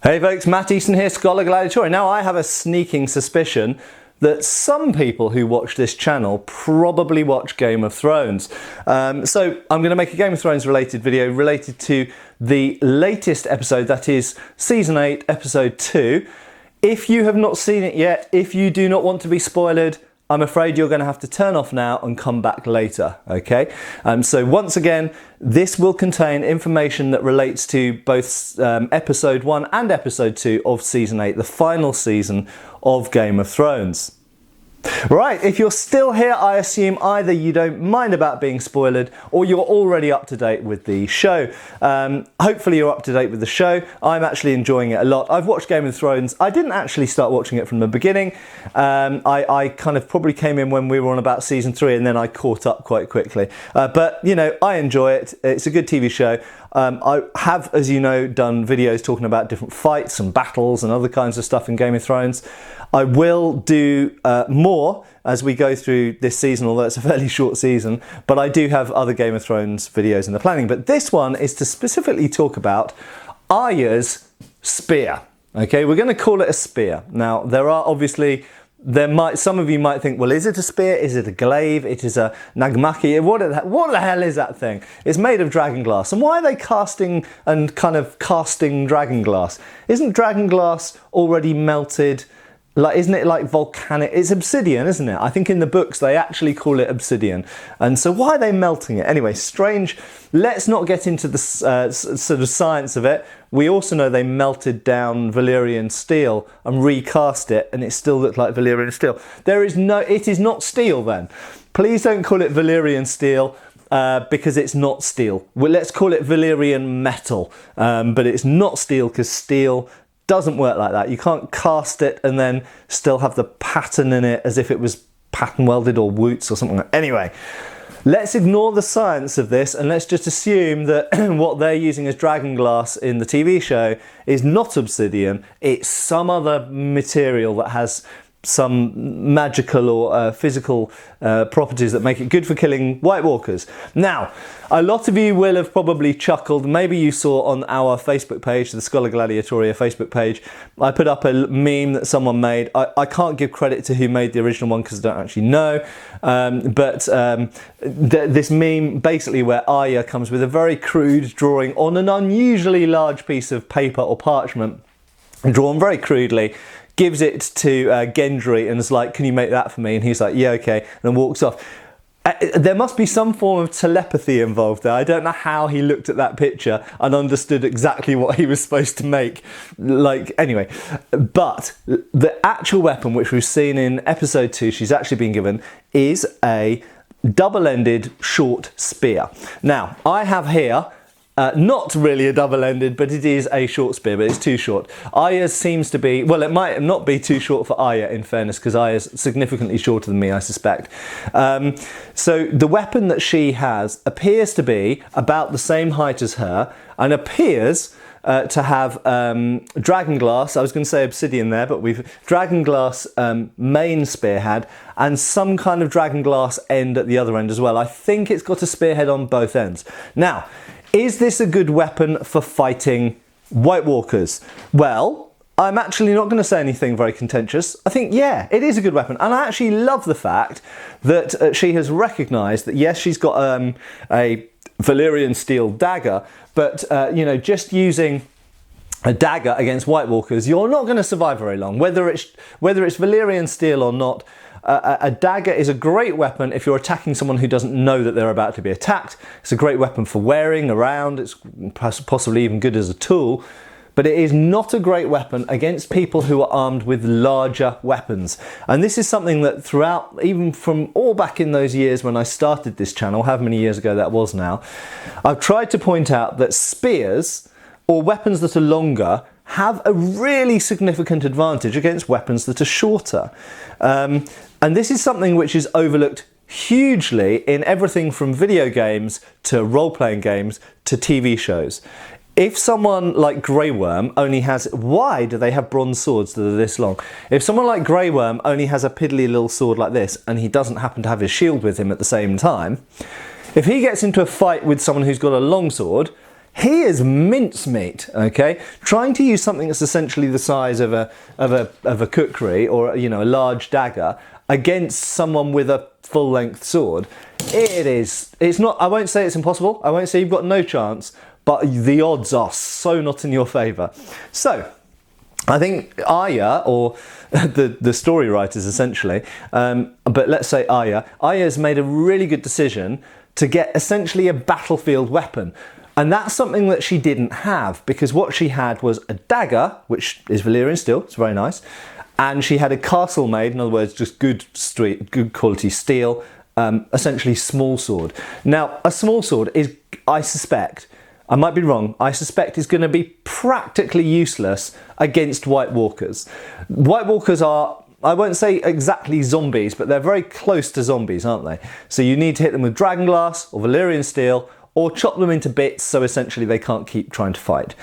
Hey folks, Matt Easton here, Scholar Gladiator. Now I have a sneaking suspicion that some people who watch this channel probably watch Game of Thrones. So I'm going to make a Game of Thrones related video related to the latest episode, that is Season 8, Episode 2. If you have not seen it yet, if you do not want to be spoiled, I'm afraid you're going to have to turn off now and come back later, okay? So once again, this will contain information that relates to both Episode 1 and Episode 2 of Season 8, the final season of Game of Thrones. Right, if you're still here, I assume either you don't mind about being spoiled or you're already up to date with the show. Hopefully you're up to date with the show. I'm actually enjoying it a lot. I've watched Game of Thrones. I didn't actually start watching it from the beginning. I kind of probably came in when we were on about Season 3 and then I caught up quite quickly. But, you know, I enjoy it. It's a good TV show. I have, as you know, done videos talking about different fights and battles and other kinds of stuff in Game of Thrones. I will do more as we go through this season, although it's a fairly short season, but I do have other Game of Thrones videos in the planning. But this one is to specifically talk about Arya's spear. Okay, we're going to call it a spear. Now, there are obviously... some of you might think, well, is it a spear? Is it a glaive? It is a nagmaki. What the hell is that thing? It's made of dragonglass. And why are they casting dragonglass? Isn't dragonglass already melted? Like, isn't it like volcanic? It's obsidian, isn't it? I think in the books they actually call it obsidian. And so why are they melting it? Anyway, strange. Let's not get into the sort of science of it. We also know they melted down Valyrian steel and recast it, and it still looked like Valyrian steel. It is not steel then. Please don't call it Valyrian steel. Because it's not steel. Well, let's call it Valyrian metal. But it's not steel because steel doesn't work like that. You can't cast it and then still have the pattern in it as if it was pattern welded or woots or something like that. Anyway, let's ignore the science of this and let's just assume that what they're using as dragonglass in the TV show is not obsidian. It's some other material that has some magical or physical properties that make it good for killing White Walkers. Now, a lot of you will have probably chuckled. Maybe you saw on our Facebook page, the Scholar Gladiatoria Facebook page, I put up a meme that someone made. I can't give credit to who made the original one because I don't actually know. This meme basically where Arya comes with a very crude drawing on an unusually large piece of paper or parchment, drawn very crudely, gives it to Gendry and is like, can you make that for me? And he's like, yeah, okay, and then walks off. There must be some form of telepathy involved there. I don't know how he looked at that picture and understood exactly what he was supposed to make. Anyway, but the actual weapon, which we've seen in Episode 2, she's actually been given, is a double-ended short spear. Now, I have here not really a double-ended, but it is a short spear, but it's too short. Arya's seems to be, well, it might not be too short for Arya, in fairness, because Arya's significantly shorter than me, I suspect. So the weapon that she has appears to be about the same height as her, and appears to have dragonglass, I was going to say obsidian there, but we've dragonglass main spearhead and some kind of dragonglass end at the other end as well. I think it's got a spearhead on both ends. Now, is this a good weapon for fighting White Walkers? Well, I'm actually not going to say anything very contentious. I think, yeah, it is a good weapon. And I actually love the fact that she has recognised that, yes, she's got a Valyrian steel dagger, but, you know, just using a dagger against White Walkers, you're not going to survive very long. Whether it's Valyrian steel or not, a dagger is a great weapon if you're attacking someone who doesn't know that they're about to be attacked. It's a great weapon for wearing around. It's possibly even good as a tool. But it is not a great weapon against people who are armed with larger weapons. And this is something that throughout, even from all back in those years when I started this channel, however many years ago that was now, I've tried to point out that spears, or weapons that are longer, have a really significant advantage against weapons that are shorter. And this is something which is overlooked hugely in everything from video games to role-playing games to TV shows. If someone like Grey Worm only has... Why do they have bronze swords that are this long? If someone like Grey Worm only has a piddly little sword like this and he doesn't happen to have his shield with him at the same time, if he gets into a fight with someone who's got a long sword, He is mincemeat, okay? Trying to use something that's essentially the size of a kukri, or a large dagger, against someone with a full-length sword. It's not, I won't say it's impossible, I won't say you've got no chance, but the odds are so not in your favour. So, I think Arya, or the story writers essentially, but let's say Arya has made a really good decision to get essentially a battlefield weapon. And that's something that she didn't have, because what she had was a dagger, which is Valyrian steel, it's very nice, and she had a castle made, in other words, just good quality steel, essentially small sword. Now, a small sword is, I suspect, I might be wrong, I suspect is going to be practically useless against White Walkers. White Walkers are, I won't say exactly zombies, but they're very close to zombies, aren't they? So you need to hit them with dragonglass or Valyrian steel, or chop them into bits so essentially they can't keep trying to fight.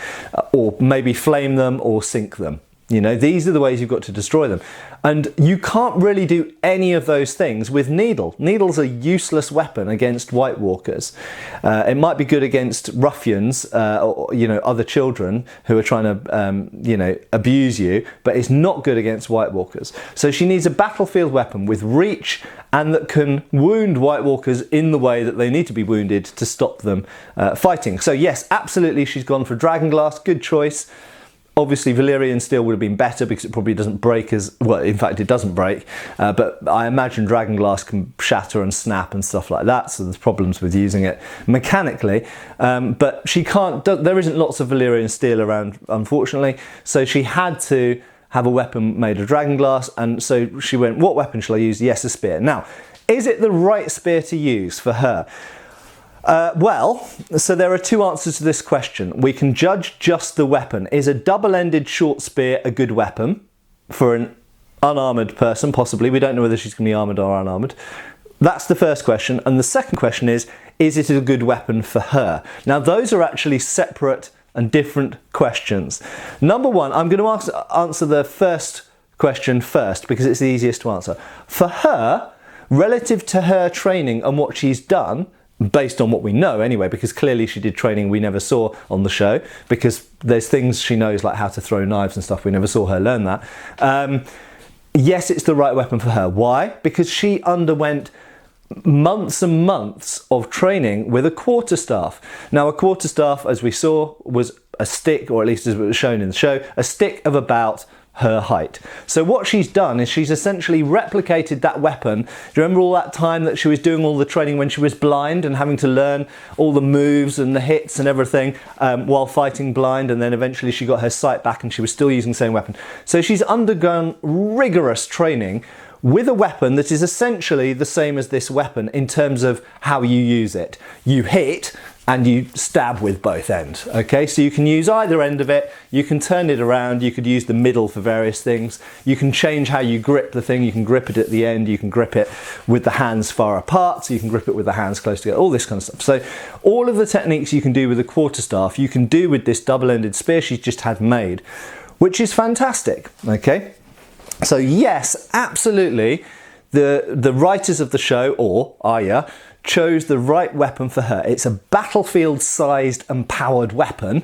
Or maybe flame them or sink them. These are the ways you've got to destroy them. And you can't really do any of those things with needle. Needle's a useless weapon against White Walkers. It might be good against ruffians, or other children who are trying to, abuse you, but it's not good against White Walkers. So she needs a battlefield weapon with reach and that can wound White Walkers in the way that they need to be wounded to stop them fighting. So yes, absolutely, she's gone for dragonglass. Good choice. Obviously, Valyrian steel would have been better because it probably doesn't break as well. In fact, it doesn't break, but I imagine dragonglass can shatter and snap and stuff like that. So there's problems with using it mechanically. But she can't. There isn't lots of Valyrian steel around, unfortunately. So she had to have a weapon made of dragonglass, and so she went, "What weapon shall I use?" Yes, a spear. Now, is it the right spear to use for her? So there are two answers to this question. We can judge just the weapon. Is a double-ended short spear a good weapon for an unarmoured person? Possibly. We don't know whether she's going to be armoured or unarmoured. That's the first question. And the second question is it a good weapon for her? Now, those are actually separate and different questions. Number one, I'm going to answer the first question first because it's the easiest to answer. For her, relative to her training and what she's done, based on what we know anyway, because clearly she did training we never saw on the show, because there's things she knows like how to throw knives and stuff, we never saw her learn that. Yes, it's the right weapon for her. Why? Because she underwent months and months of training with a quarterstaff. Now, a quarterstaff, as we saw, was a stick, or at least as it was shown in the show, a stick of about her height. So what she's done is she's essentially replicated that weapon. Do you remember all that time that she was doing all the training when she was blind and having to learn all the moves and the hits and everything while fighting blind, and then eventually she got her sight back and she was still using the same weapon. So she's undergone rigorous training with a weapon that is essentially the same as this weapon in terms of how you use it. You hit and you stab with both ends, okay? So you can use either end of it, you can turn it around, you could use the middle for various things, you can change how you grip the thing, you can grip it at the end, you can grip it with the hands far apart, so you can grip it with the hands close together, all this kind of stuff. So all of the techniques you can do with a quarterstaff, you can do with this double-ended spear she's just had made, which is fantastic, okay? So yes, absolutely, the writers of the show, or Arya, chose the right weapon for her. It's a battlefield-sized and powered weapon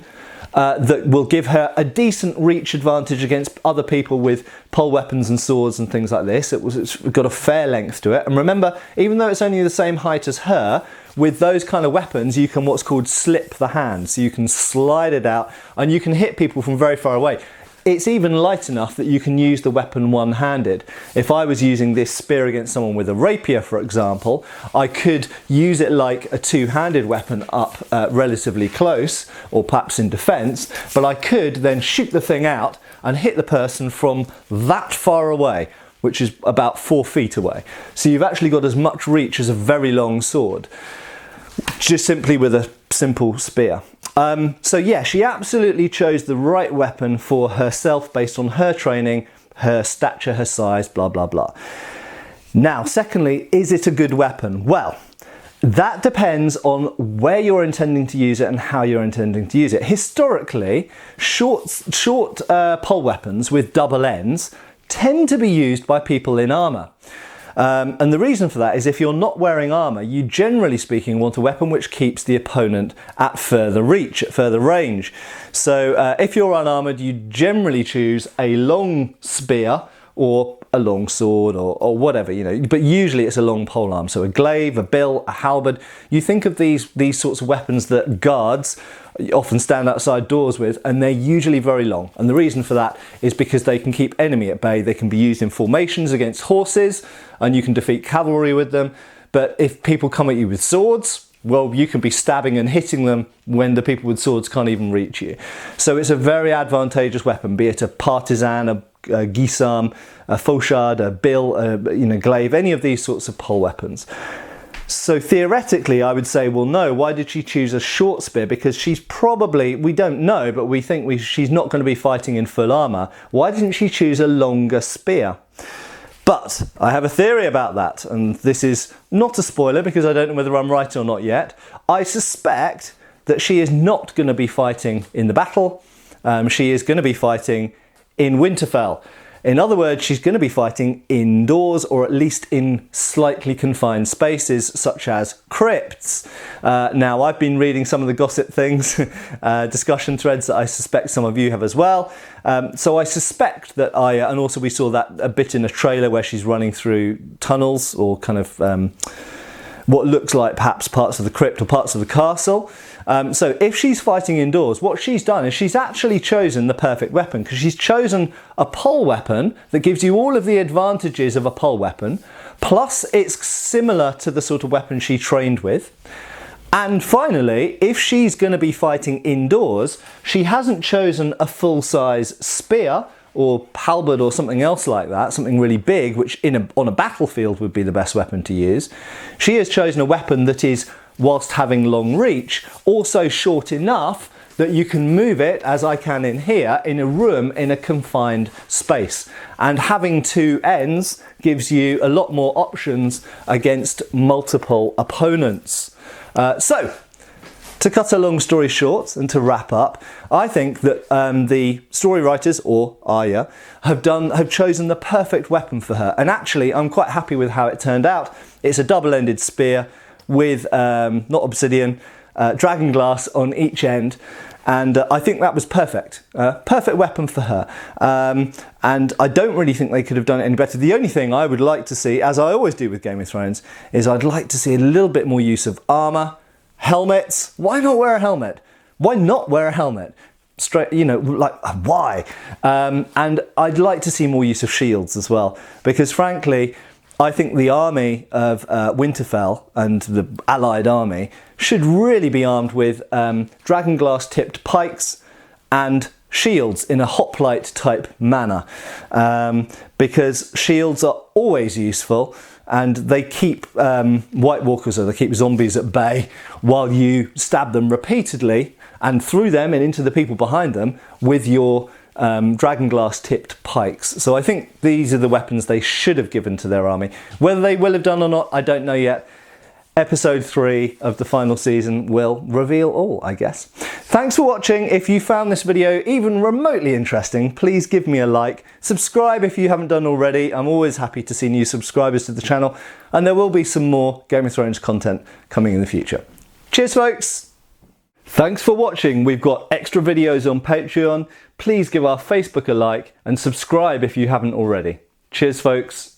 that will give her a decent reach advantage against other people with pole weapons and swords and things like this. It's got a fair length to it. And remember, even though it's only the same height as her, with those kind of weapons, you can what's called slip the hand. So you can slide it out and you can hit people from very far away. It's even light enough that you can use the weapon one-handed. If I was using this spear against someone with a rapier, for example, I could use it like a two-handed weapon up relatively close, or perhaps in defense, but I could then shoot the thing out and hit the person from that far away, which is about 4 feet away. So you've actually got as much reach as a very long sword, just simply with a simple spear. So yeah, she absolutely chose the right weapon for herself based on her training, her stature, her size, blah, blah, blah. Now, secondly, is it a good weapon? Well, that depends on where you're intending to use it and how you're intending to use it. Historically, short pole weapons with double ends tend to be used by people in armour. And the reason for that is if you're not wearing armour, you generally speaking want a weapon which keeps the opponent at further reach, at further range. So if you're unarmoured, you generally choose a long spear or a long sword or whatever, you know, but usually it's a long polearm. So a glaive, a bill, a halberd. You think of these sorts of weapons that guards often stand outside doors with, and they're usually very long. And the reason for that is because they can keep enemy at bay. They can be used in formations against horses, and you can defeat cavalry with them. But if people come at you with swords, well, you can be stabbing and hitting them when the people with swords can't even reach you. So it's a very advantageous weapon, be it a partisan, a guisarme, a fauchard, a bill, you know, glaive, any of these sorts of pole weapons. So theoretically, I would say, well, no, why did she choose a short spear? Because she's probably, we don't know, but we think she's not going to be fighting in full armour. Why didn't she choose a longer spear? But I have a theory about that, and this is not a spoiler because I don't know whether I'm right or not yet. I suspect that she is not going to be fighting in the battle. She is going to be fighting in Winterfell. In other words, she's going to be fighting indoors, or at least in slightly confined spaces such as crypts. Now, I've been reading some of the gossip things, discussion threads that I suspect some of you have as well. So I suspect that Arya, and also we saw that a bit in a trailer where she's running through tunnels or kind of what looks like perhaps parts of the crypt or parts of the castle. So if she's fighting indoors, what she's done is she's actually chosen the perfect weapon, because she's chosen a pole weapon that gives you all of the advantages of a pole weapon, plus it's similar to the sort of weapon she trained with. And finally, if she's going to be fighting indoors, she hasn't chosen a full-size spear or halberd or something else like that, something really big, which on a battlefield would be the best weapon to use. She has chosen a weapon that is, whilst having long reach, also short enough that you can move it, as I can in here, in a room in a confined space. And having two ends gives you a lot more options against multiple opponents. So, to cut a long story short and to wrap up, I think that the story writers, or Arya, have chosen the perfect weapon for her. And actually, I'm quite happy with how it turned out. It's a double-ended spear with, not obsidian, dragonglass on each end. And I think that was perfect. Perfect weapon for her. And I don't really think they could have done it any better. The only thing I would like to see, as I always do with Game of Thrones, is I'd like to see a little bit more use of armour. Helmets. Why not wear a helmet? Why not wear a helmet? Straight, you know, like, why? And I'd like to see more use of shields as well, because frankly, I think the army of Winterfell and the allied army should really be armed with dragonglass tipped pikes and shields in a hoplite type manner, because shields are always useful. And they keep White Walkers, or they keep zombies at bay while you stab them repeatedly and through them and into the people behind them with your dragonglass tipped pikes. So I think these are the weapons they should have given to their army. Whether they will have done or not, I don't know yet. Episode 3 of the final season will reveal all, I guess. Thanks for watching. If you found this video even remotely interesting, please give me a like. Subscribe if you haven't done already. I'm always happy to see new subscribers to the channel, and there will be some more Game of Thrones content coming in the future. Cheers, folks. Thanks for watching. We've got extra videos on Patreon. Please give our Facebook a like and subscribe if you haven't already. Cheers, folks.